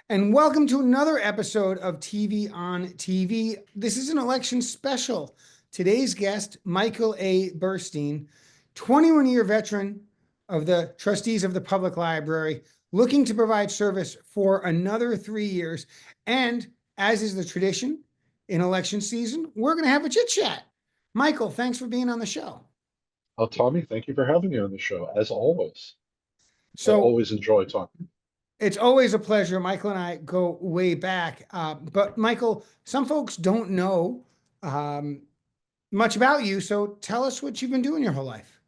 And welcome to another episode of TV on TV. This is an election special. Today's guest, Michael A. Burstein, 21-year veteran of the trustees of the public library, looking to provide service for another 3 years. And as is the tradition in election season, we're going to have a chit chat. Michael, thanks for being on the show. Well, Tommy, thank you for having me on the show. As always, I So always enjoy talking. it's always a pleasure. Michael and I go way back. But Michael, some folks don't know um, much about you. So tell us what you've been doing your whole life.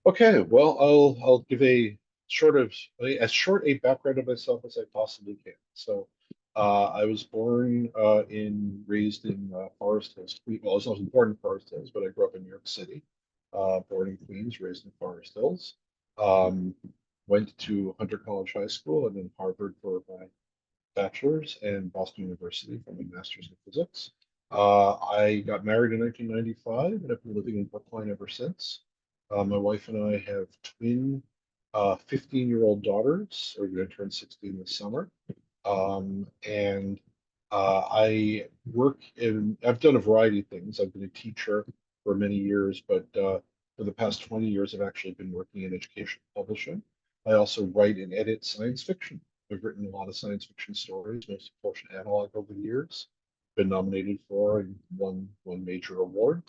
Okay, well, I'll give a short of as short a background of myself as I possibly can. I was born in raised in Forest Hills. Well, I wasn't born in Forest Hills, but I grew up in New York City. Born in Queens, raised in Forest Hills. Um, Went to Hunter College High School and then Harvard for my bachelor's and Boston University for my master's in physics. I got married in 1995 and I've been living in Brookline ever since. My wife and I have twin 15-year-old daughters, who are going to turn 16 this summer. And I work I've done a variety of things. I've been a teacher for many years, but for the past 20 years, I've actually been working in education publishing. I also write and edit science fiction. I've written a lot of science fiction stories, mostly Fortune analog over the years. Been nominated for and won one major award.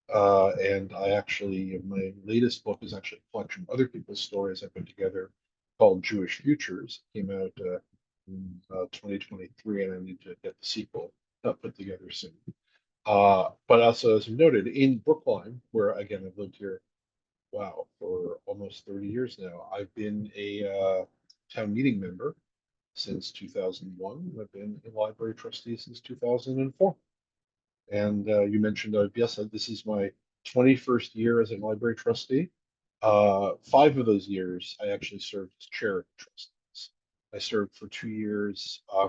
And I actually, my latest book is actually a collection of other people's stories I put together called Jewish Futures. It came out in 2023, and I need to get the sequel put together soon. But also, as you noted, in Brookline, where again I've lived here, wow, for almost 30 years now. I've been a town meeting member since 2001. I've been a library trustee since 2004. And you mentioned, yes, this is my 21st year as a library trustee. 5 of those years, I actually served as chair of trustees. I served for 2 years. I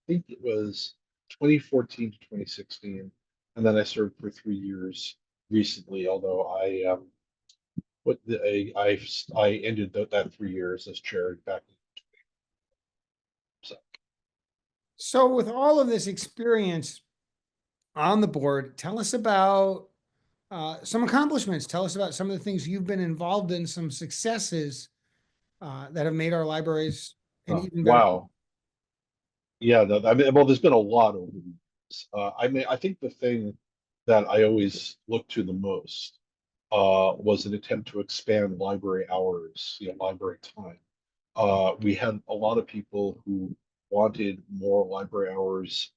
think it was 2014 to 2016, and then I served for 3 years recently. Although I ended that 3 years as chair back in so. So, with all of this experience on the board, tell us about some accomplishments. Tell us about some of the things you've been involved in, some successes that have made our libraries an Oh, even better. wow. Yeah, no, I mean, well, there's been a lot over the years. I think the thing that I always look to the most was an attempt to expand library hours, library time. We had a lot of people who wanted more library hours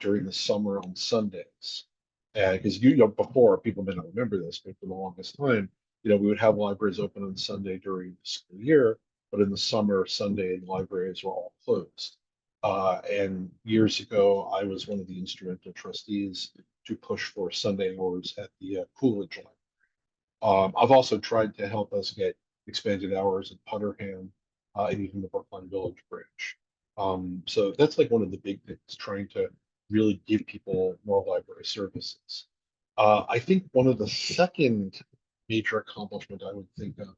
during the summer on Sundays. And because before people may not remember this, but for the longest time, we would have libraries open on Sunday during the school year, but in the summer, Sunday, the libraries were all closed. And years ago, I was one of the instrumental trustees to push for Sunday hours at the Coolidge Library. I've also tried to help us get expanded hours at Putterham and even the Brookline Village branch. So that's like one of the big things, trying to really give people more library services. I think one of the second major accomplishment I would think of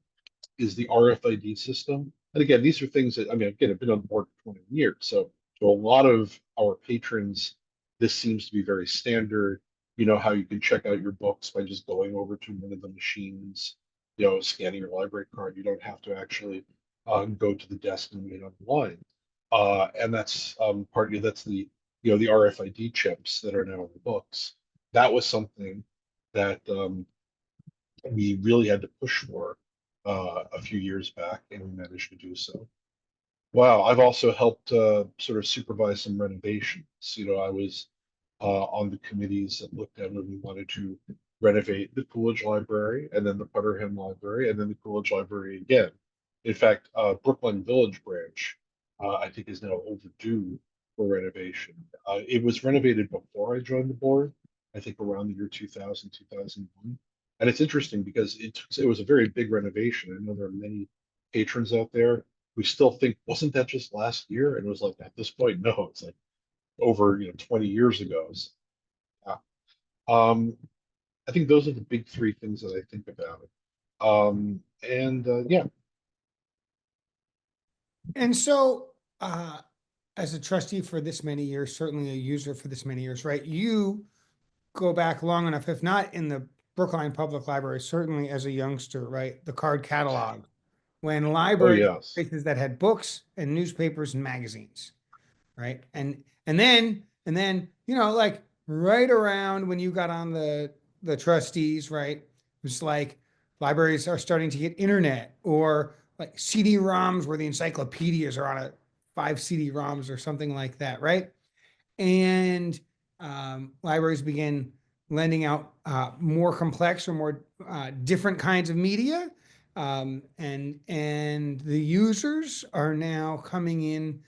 is the RFID system. And again, these are things that, I mean, again, I've been on board for 20 years. So to a lot of our patrons, this seems to be very standard. You know how you can check out your books by just going over to one of the machines, scanning your library card. You don't have to actually go to the desk and wait online. And that's partly that's the RFID chips that are now in the books. That was something that we really had to push for a few years back, and we managed to do so. Wow, I've also helped sort of supervise some renovations. I was on the committees that looked at when we wanted to renovate the Coolidge Library and then the Putterham Library and then the Coolidge Library again. In fact, Brooklyn Village branch, I think, is now overdue for renovation. It was renovated before I joined the board, I think around the year 2000, 2001. And it's interesting because it was a very big renovation. I know there are many patrons out there who still think, wasn't that just last year? And it was like, at this point, no, it's like over 20 years ago. So, yeah. Um, I think those are the big 3 things that I think about. And yeah. And so, uh, as a trustee for this many years, certainly a user for this many years, right? You go back long enough, if not in the Brookline Public Library, certainly as a youngster, right? The card catalog, when Oh, libraries, yes. places that had books and newspapers and magazines, right? And then, like right around when you got on the trustees, right? It was like libraries are starting to get internet or like CD-ROMs where the encyclopedias are on a 5 CD-ROMs or something like that, right? And libraries begin lending out more complex or more different kinds of media, and the users are now coming in,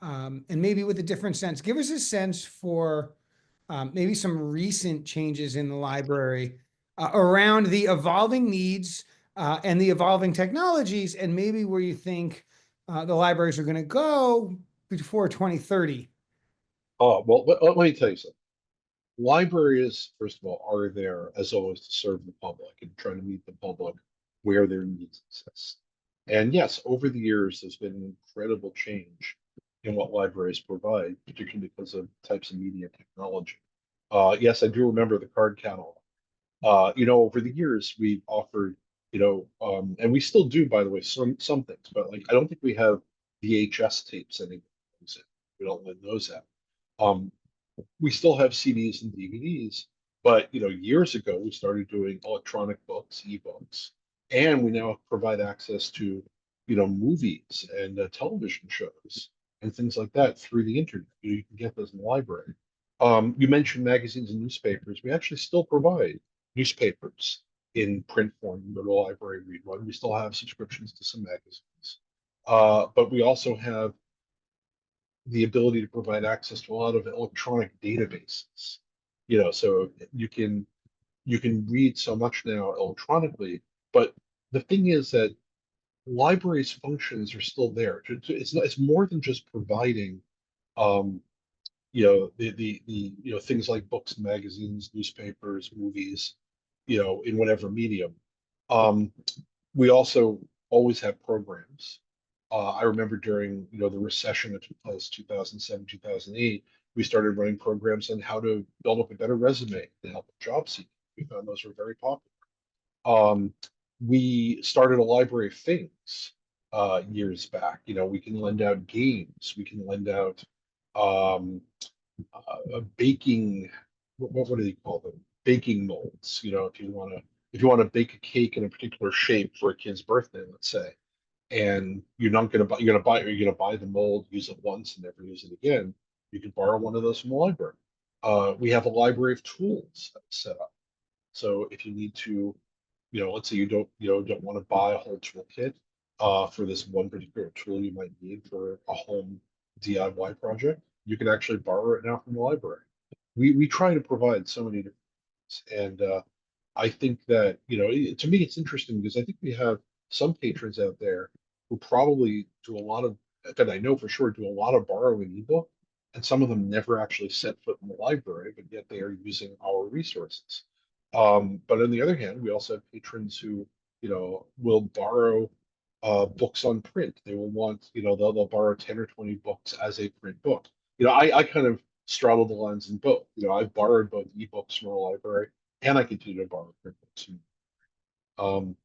and maybe with a different sense. Give us a sense for maybe some recent changes in the library around the evolving needs and the evolving technologies, and maybe where you think the libraries are going to go before 2030. Oh, well, let me tell you something. Libraries, first of all, are there as always to serve the public and try to meet the public where their needs exist. And yes, over the years, there's been an incredible change in what libraries provide, particularly because of types of media technology. Yes, I do remember the card catalog. Over the years, we've offered, and we still do, by the way, some things, but like I don't think we have VHS tapes anymore. We don't lend those out. Um, we still have CDs and DVDs, but years ago we started doing electronic books, ebooks, and we now provide access to, movies and television shows and things like that through the internet. You can get those in the library. You mentioned magazines and newspapers. We actually still provide newspapers in print form. You go to the library, read one. We still have subscriptions to some magazines, but we also have the ability to provide access to a lot of electronic databases. So you can read so much now electronically, but the thing is that libraries' functions are still there. It's more than just providing um, the things like books, magazines, newspapers, movies, in whatever medium. Um, we also always have programs. I remember during the recession that took place 2007, 2008, we started running programs on how to build up a better resume to help with job seeking. We found those were very popular. Um, we started a library of things years back. We can lend out games. We can lend out um, baking. What do they call them? Baking molds. If you want to bake a cake in a particular shape for a kid's birthday, let's say, and you're going to buy the mold, use it once, and never use it again. You can borrow one of those from the library. We have a library of tools set up. So if you need to, let's say you don't want to buy a whole toolkit for this one particular tool you might need for a home DIY project, you can actually borrow it now from the library. We try to provide so many different things, and I think that to me it's interesting because I think we have some patrons out there who probably do a lot of that I know for sure do a lot of borrowing ebook, and some of them never actually set foot in the library, but yet they are using our resources. But on the other hand, we also have patrons who, will borrow books on print. They will want, they'll borrow 10 or 20 books as a print book. I kind of straddle the lines in both. I've borrowed both ebooks from our library and I continue to borrow print books. Um,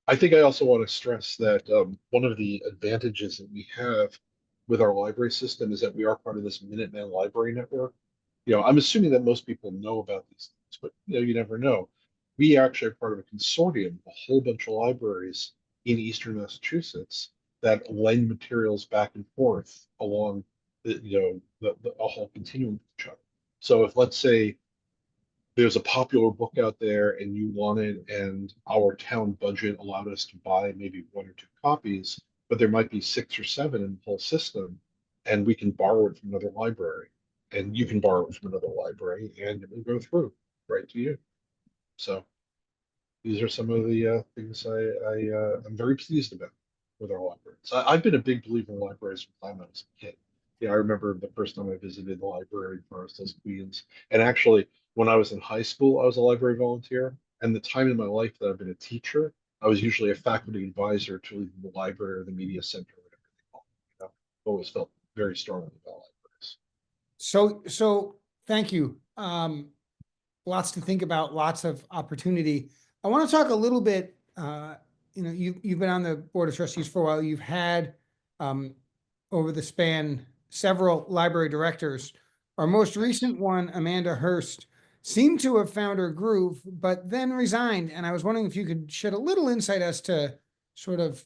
I think I also want to stress that one of the advantages that we have with our library system is that we are part of this Minuteman Library Network. I'm assuming that most people know about these things, but you never know. We actually are part of a consortium, a whole bunch of libraries in Eastern Massachusetts that lend materials back and forth along the a whole continuum of each other. So if let's say there's a popular book out there and you want it, and our town budget allowed us to buy maybe one or two copies, but there might be six or seven in the whole system, and we can borrow it from another library, and you can borrow it from another library, and it will go through right to you. So these are some of the things I'm very pleased about with our libraries. I've been a big believer in libraries from the time I was a kid. I remember the first time I visited the library in Forest Hills, Queens, and actually when I was in high school, I was a library volunteer. And the time in my life that I've been a teacher, I was usually a faculty advisor to the library or the media center, whatever they call it. Always felt very strongly about So thank you. Lots to think about, lots of opportunity. I want to talk a little bit, you've been on the Board of Trustees for a while. You've had, over the span, several library directors. Our most recent one, Amanda Hurst, seemed to have found her groove, but then resigned. And I was wondering if you could shed a little insight as to sort of,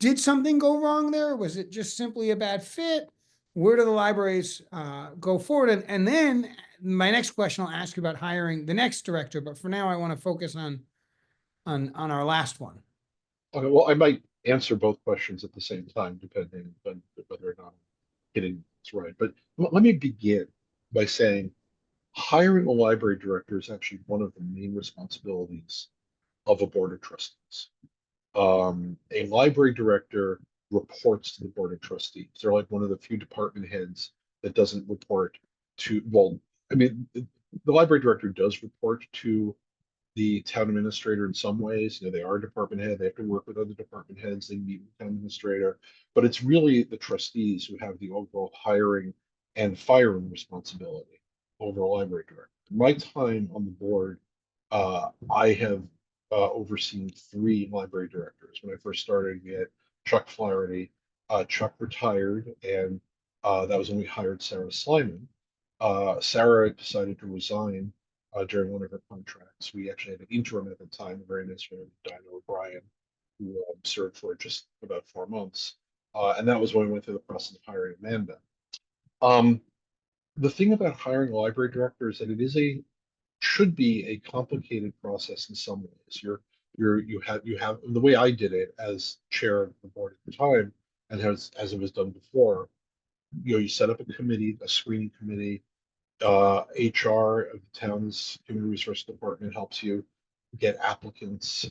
did something go wrong there? Was it just simply a bad fit? Where do the libraries go forward? And then my next question, I'll ask you about hiring the next director, but for now I want to focus on our last one. Okay, well, I might answer both questions at the same time, depending on whether or not I'm getting this right. But let me begin by saying hiring a library director is actually one of the main responsibilities of a board of trustees. A library director reports to the board of trustees. They're like one of the few department heads that doesn't report to, well, I mean, the library director does report to the town administrator in some ways. You know, they are a department head. They have to work with other department heads. They meet with the town administrator, but it's really the trustees who have the overall hiring and firing responsibility over a library director. My time on the board, I have overseen three library directors. When I first started, we had Chuck Flaherty. Chuck retired, and that was when we hired Sarah Slyman. Sarah decided to resign during one of her contracts. We actually had an interim at the time, a very nice woman, Dinah O'Brien, who served for just about 4 months. And that was when we went through the process of hiring Amanda. Um, the thing about hiring a library director is that should be a complicated process in some ways. You have the way I did it as chair of the board at the time, and as it was done before. You set up a committee, a screening committee. HR of the town's human resource department helps you get applicants.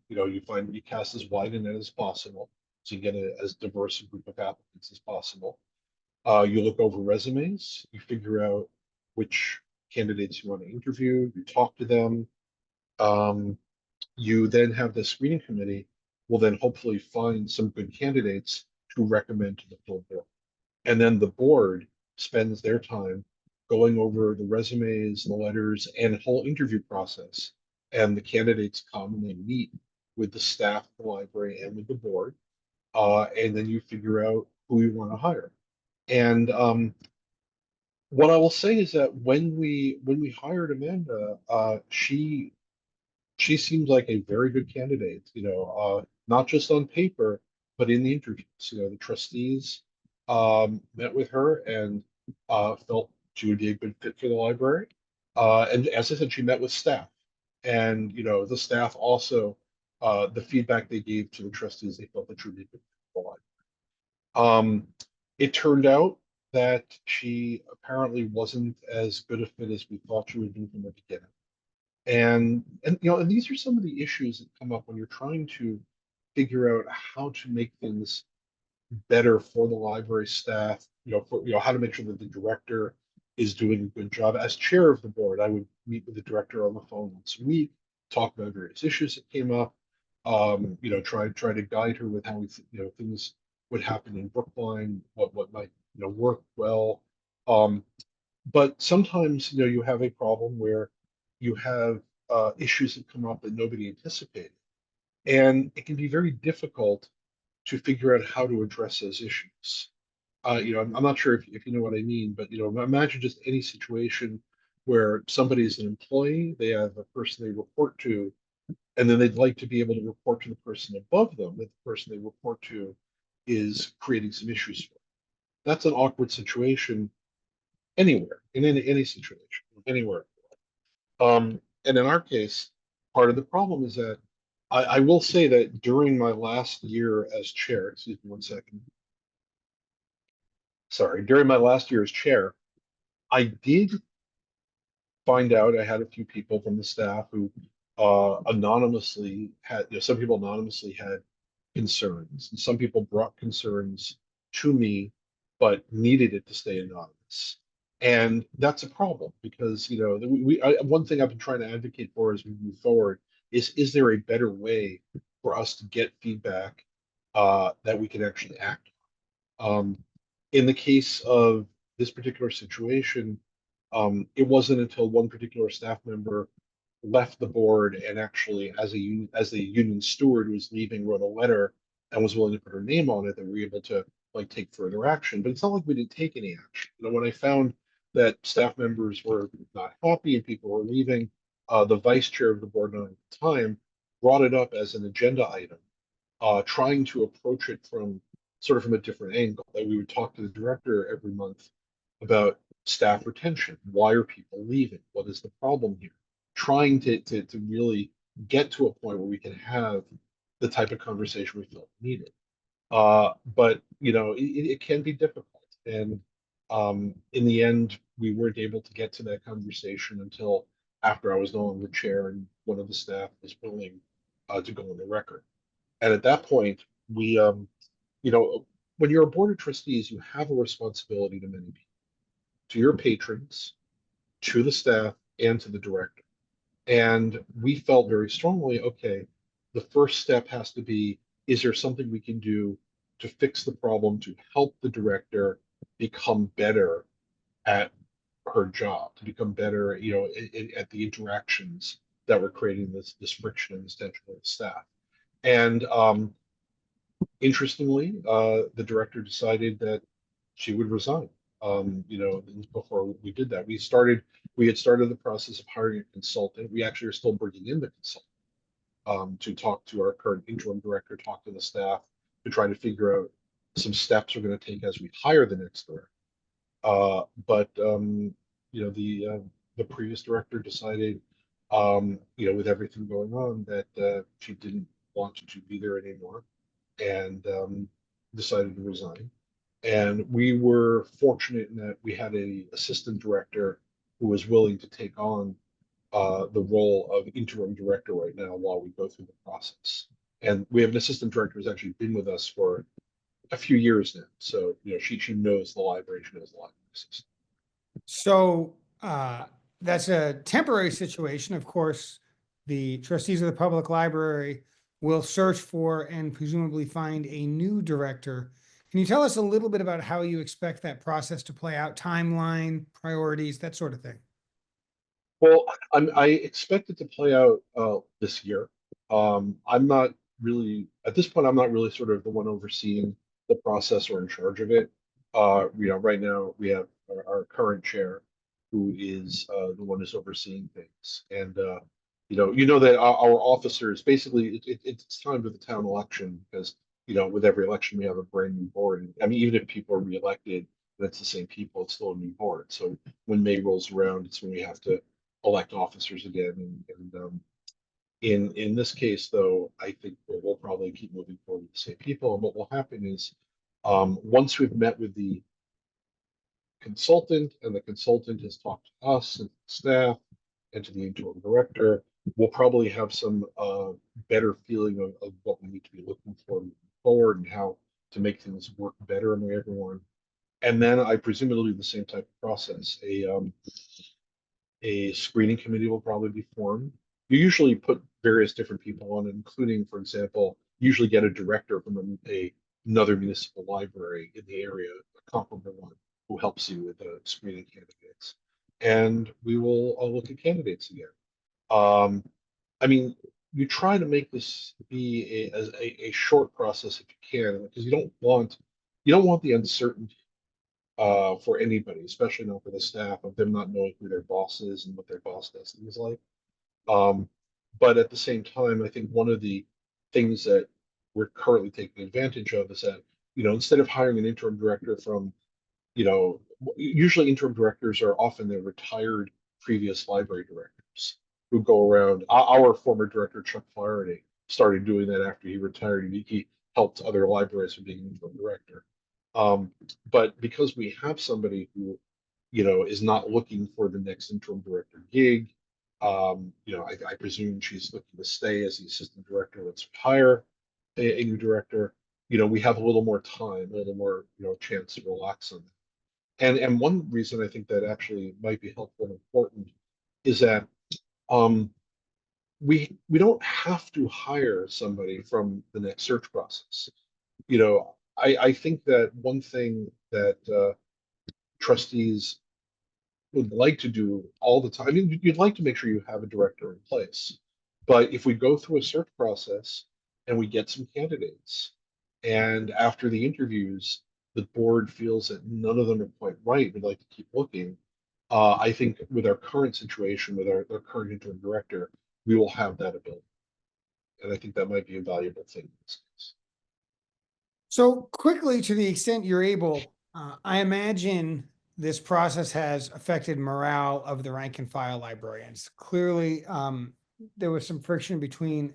You cast as wide a net as possible, so you get as diverse a group of applicants as possible. You look over resumes, you figure out which candidates you want to interview, you talk to them. Um, you then have the screening committee will then hopefully find some good candidates to recommend to the full board. And then the board spends their time going over the resumes, the letters, and the whole interview process. And the candidates come and they meet with the staff of the library and with the board. And then you figure out who you want to hire. And what I will say is that when we hired Amanda, she seems like a very good candidate, not just on paper, but in the interviews. The trustees met with her and felt she would be a good fit for the library. And as I said, she met with staff. And, the staff also, the feedback they gave to the trustees, they felt that she would be a good fit for the library. It turned out that she apparently wasn't as good a fit as we thought she would be from the beginning. And these are some of the issues that come up when you're trying to figure out how to make things better for the library staff, how to make sure that the director is doing a good job. As chair of the board, I would meet with the director on the phone once a week, talk about various issues that came up, try to guide her with how things would happen in Brookline, what might work well. But sometimes you have a problem where you have issues that come up that nobody anticipated, and it can be very difficult to figure out how to address those issues. I'm not sure if you know what I mean, but imagine just any situation where somebody is an employee, they have a person they report to, and then they'd like to be able to report to the person above them that the person they report to is creating some issues for them. That's an awkward situation anywhere, in any situation, anywhere. And in our case, part of the problem is that I will say that during my last year as chair, excuse me 1 second, sorry, during my last year as chair, I did find out I had a few people from the staff who anonymously had, some people anonymously had concerns, and some people brought concerns to me, but needed it to stay anonymous. And that's a problem because, one thing I've been trying to advocate for as we move forward is there a better way for us to get feedback that we can actually act on? In the case of this particular situation, it wasn't until one particular staff member left the board and actually, as a union steward who was leaving, wrote a letter and was willing to put her name on it, that we were able to like take further action. But it's not like we didn't take any action. When I found that staff members were not happy and people were leaving, the vice chair of the board at the time brought it up as an agenda item, trying to approach it from sort of from a different angle. That we would talk to the director every month about staff retention. Why are people leaving? What is the problem here? Trying to really get to a point where we can have the type of conversation we felt needed. But it can be difficult. And in the end, we weren't able to get to that conversation until after I was no longer chair and one of the staff was willing to go on the record. And at that point, we, you know, when you're a board of trustees, you have a responsibility to many people, to your patrons, to the staff, and to the director. And we felt very strongly, okay, the first step has to be, is there something we can do to fix the problem, to help the director become better at her job, to become better, at the interactions that were creating this friction and this tension with the staff. And interestingly, the director decided that she would resign. Before we did that, we had started the process of hiring a consultant. We actually are still bringing in the consultant to talk to our current interim director, talk to the staff, to try to figure out some steps we're going to take as we hire the next director. But the previous director decided, with everything going on, that she didn't want to be there anymore, and decided to resign. And we were fortunate in that we had a assistant director who was willing to take on the role of interim director right now while we go through the process. And we have an assistant director who's actually been with us for a few years now. So, she knows the library, she knows the library system. So that's a temporary situation. Of course, the trustees of the public library will search for and presumably find a new director. Can you tell us a little bit about how you expect that process to play out, timeline, priorities, that sort of thing? Well, I expect it to play out this year. I'm not really at this point. I'm not really sort of the one overseeing the process or in charge of it. Right now we have our current chair, who is the one who's overseeing things, and that our officers basically it's time for the town election because with every election we have a brand new board. And, I mean, even if people are reelected, and it's the same people, it's still a new board. So when May rolls around, it's when we have to elect officers again. And in this case, though, I think we'll probably keep moving forward with the same people. And what will happen is, once we've met with the consultant and the consultant has talked to us and staff and to the interim director, we'll probably have some better feeling of what we need to be looking for moving forward and how to make things work better among everyone. And then I presume it'll be the same type of process. A screening committee will probably be formed. You usually put various different people on it, including, for example, usually get a director from another municipal library in the area, a comparable one, who helps you with screening candidates. And we will look at candidates again. Um, I mean, you try to make this be a short process if you can, because you don't want the uncertainty for anybody, especially not for the staff, of them not knowing who their boss is and what their boss does things like. Um, but at the same time, I think one of the things that we're currently taking advantage of is that, instead of hiring an interim director from, usually interim directors are often the retired previous library directors who go around. Our former director, Chuck Flaherty, started doing that after he retired. He helped other libraries from being interim director. Um, but because we have somebody who, is not looking for the next interim director gig, I presume she's looking to stay as the assistant director. Let's hire a new director. We have a little more time, a little more, chance to relax on that. And one reason I think that actually might be helpful and important is that we don't have to hire somebody from the next search process. I think that one thing that trustees would like to do all the time. I mean, you'd like to make sure you have a director in place. But if we go through a search process and we get some candidates, and after the interviews, the board feels that none of them are quite right, we'd like to keep looking. I think with our current situation, with our current interim director, we will have that ability. And I think that might be a valuable thing in this case. So quickly, to the extent you're able, I imagine this process has affected morale of the rank and file librarians. Clearly, there was some friction between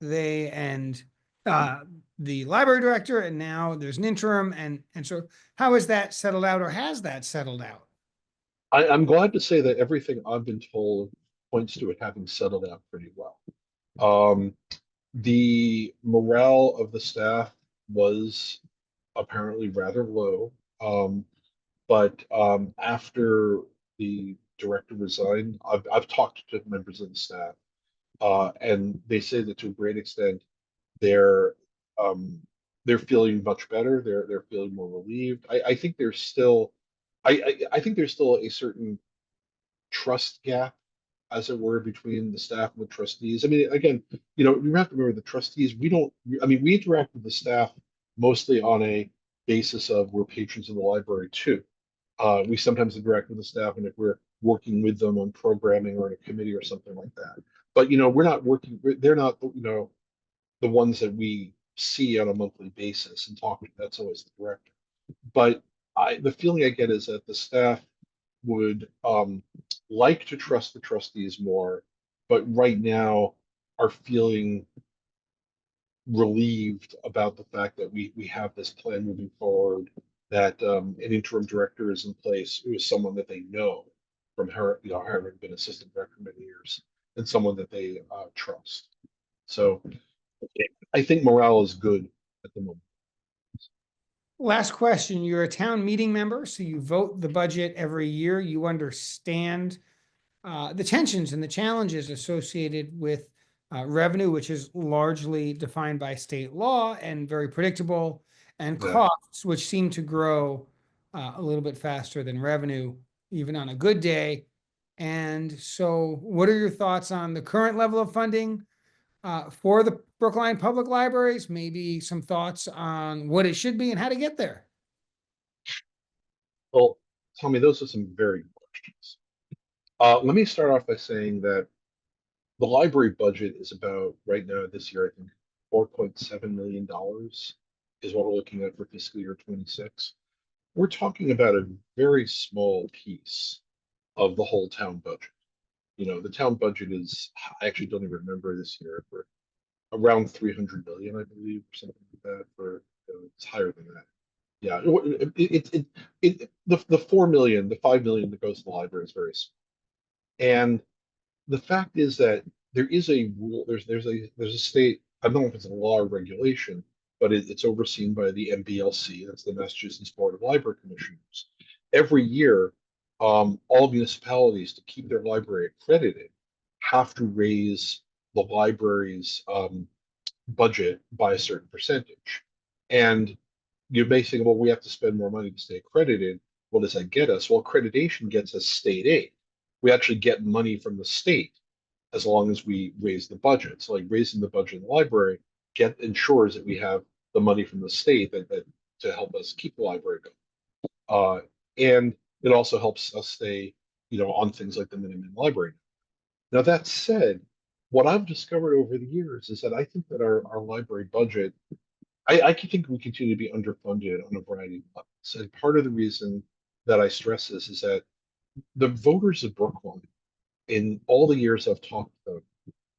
they and uh, the library director, and now there's an interim. And so, how is that settled out, or has that settled out? I'm glad to say that everything I've been told points to it having settled out pretty well. Um, the morale of the staff was apparently rather low. But after the director resigned, I've talked to members of the staff, and they say that to a great extent they're um, they're feeling much better. They're feeling more relieved. I think there's still I think there's still a certain trust gap, as it were, between the staff and the trustees. I mean, again, you have to remember the trustees. We don't. I mean, we interact with the staff mostly on a basis of we're patrons of the library too. We sometimes interact with the staff, and if we're working with them on programming or in a committee or something like that. But we're not working. They're not the ones that we see on a monthly basis and talk to. That's always the director. But the feeling I get is that the staff would like to trust the trustees more, but right now are feeling relieved about the fact that we have this plan moving forward, that an interim director is in place who is someone that they know from her, having been assistant director many years, and someone that they trust. So I think morale is good at the moment. Last question. You're a town meeting member, so you vote the budget every year. You understand the tensions and the challenges associated with revenue, which is largely defined by state law and very predictable, and Exactly. costs, which seem to grow a little bit faster than revenue, even on a good day. And so, what are your thoughts on the current level of funding for the Brookline Public Libraries? Maybe some thoughts on what it should be and how to get there. Well, Tommy, those are some very good questions. Let me start off by saying that the library budget is about right now this year, I think $4.7 million is what we're looking at for fiscal year 26. We're talking about a very small piece of the whole town budget. The town budget is, I actually don't even remember this year, for around 300 million, I believe, or something like that. It's higher than that. Yeah, the 4 million, the 5 million that goes to the library is very small. And the fact is that there is a rule. There's a state. I don't know if it's a law or regulation, but it's overseen by the MBLC. That's the Massachusetts Board of Library Commissioners. Every year, all municipalities, to keep their library accredited, have to raise the library's budget by a certain percentage. And you may think, well, we have to spend more money to stay accredited. What does that get us? Well, accreditation gets us state aid. We actually get money from the state as long as we raise the budget. So, like, raising the budget in the library ensures that we have the money from the state that to help us keep the library going. And it also helps us stay, on things like the minimum library. Now, that said, what I've discovered over the years is that I think that our library budget, I think we continue to be underfunded on a variety of levels. And part of the reason that I stress this is that the voters of Brookline, in all the years I've talked to them,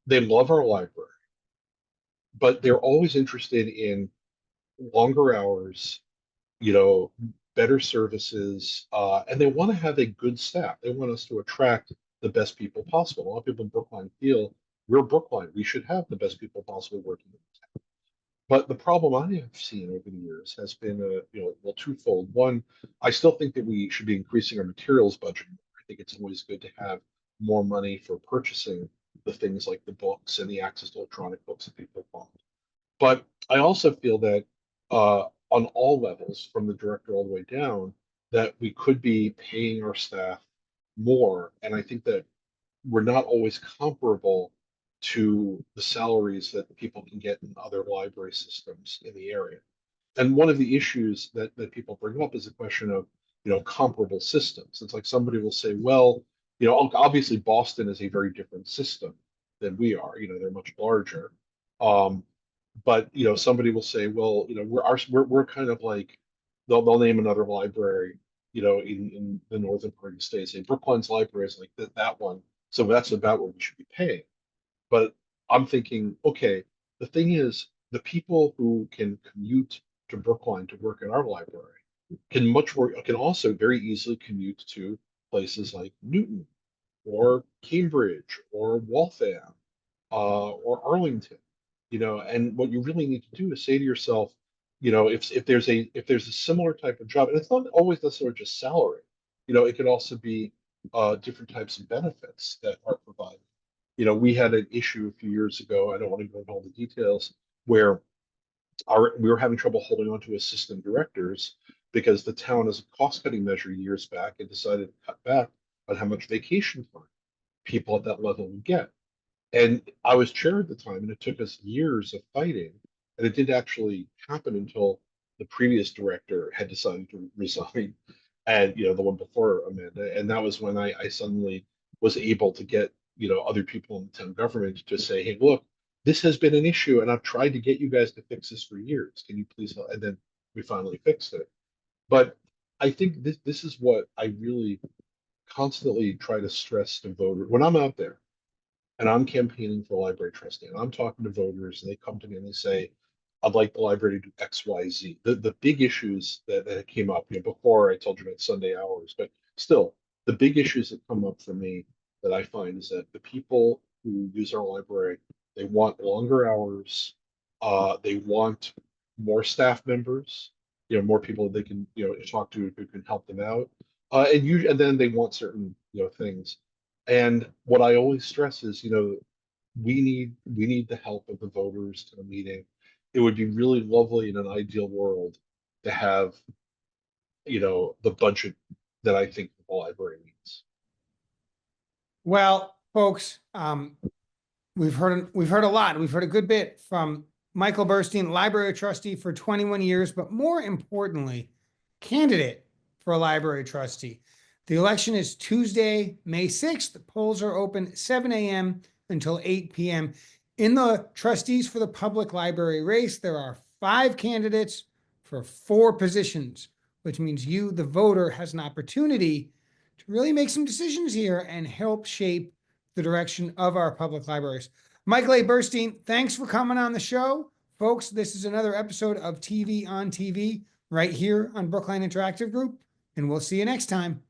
they love our library, but they're always interested in longer hours, you know, better services, and they want to have a good staff. They want us to attract the best people possible. A lot of people in Brookline feel we're Brookline. We should have the best people possible working. But the problem I have seen over the years has been, well, twofold. One, I still think that we should be increasing our materials budget. I think it's always good to have more money for purchasing the things like the books and the access to electronic books that people want. But I also feel that on all levels, from the director all the way down, that we could be paying our staff more. And I think that we're not always comparable to the salaries that people can get in other library systems in the area. And one of the issues that people bring up is a question of, comparable systems. It's like somebody will say, well, obviously Boston is a very different system than we are. They're much larger. Um, but somebody will say, well, we're kind of like, they'll name another library, in the northern part of the state, say Brookline's library is like that one. So that's about what we should be paying. But I'm thinking, okay, the thing is, the people who can commute to Brookline to work at our library can also very easily commute to places like Newton or Cambridge or Waltham or Arlington. And what you really need to do is say to yourself, if there's a similar type of job, and it's not always necessarily just salary. It could also be different types of benefits that are provided. We had an issue a few years ago. I don't want to go into all the details, where we were having trouble holding on to assistant directors because the town, as a cost-cutting measure years back, had decided to cut back on how much vacation time people at that level would get. And I was chair at the time, and it took us years of fighting, and it didn't actually happen until the previous director had decided to resign, and the one before Amanda, and that was when I suddenly was able to get other people in the town government to say, hey, look, this has been an issue, and I've tried to get you guys to fix this for years. Can you please help? And then we finally fixed it. But I think this is what I really constantly try to stress to voters when I'm out there and I'm campaigning for library trustee, and I'm talking to voters, and they come to me and they say, I'd like the library to do X, Y, Z. The big issues that came up, before I told you about Sunday hours, but still, the big issues that come up for me that I find is that the people who use our library, they want longer hours, they want more staff members, more people they can, talk to who can help them out. And then they want certain, things. And what I always stress is, we need the help of the voters to the meeting. It would be really lovely in an ideal world to have, the budget that I think the library needs. Well, folks, we've heard a lot. We've heard a good bit from Michael Burstein, library trustee for 21 years, but more importantly, candidate for a library trustee. The election is Tuesday, May 6th. The polls are open 7 a.m. until 8 p.m. In the trustees for the public library race, there are 5 candidates for 4 positions, which means you, the voter, has an opportunity to really make some decisions here and help shape the direction of our public libraries. Michael A. Burstein, thanks for coming on the show. Folks, this is another episode of TV on TV right here on Brookline Interactive Group, and we'll see you next time.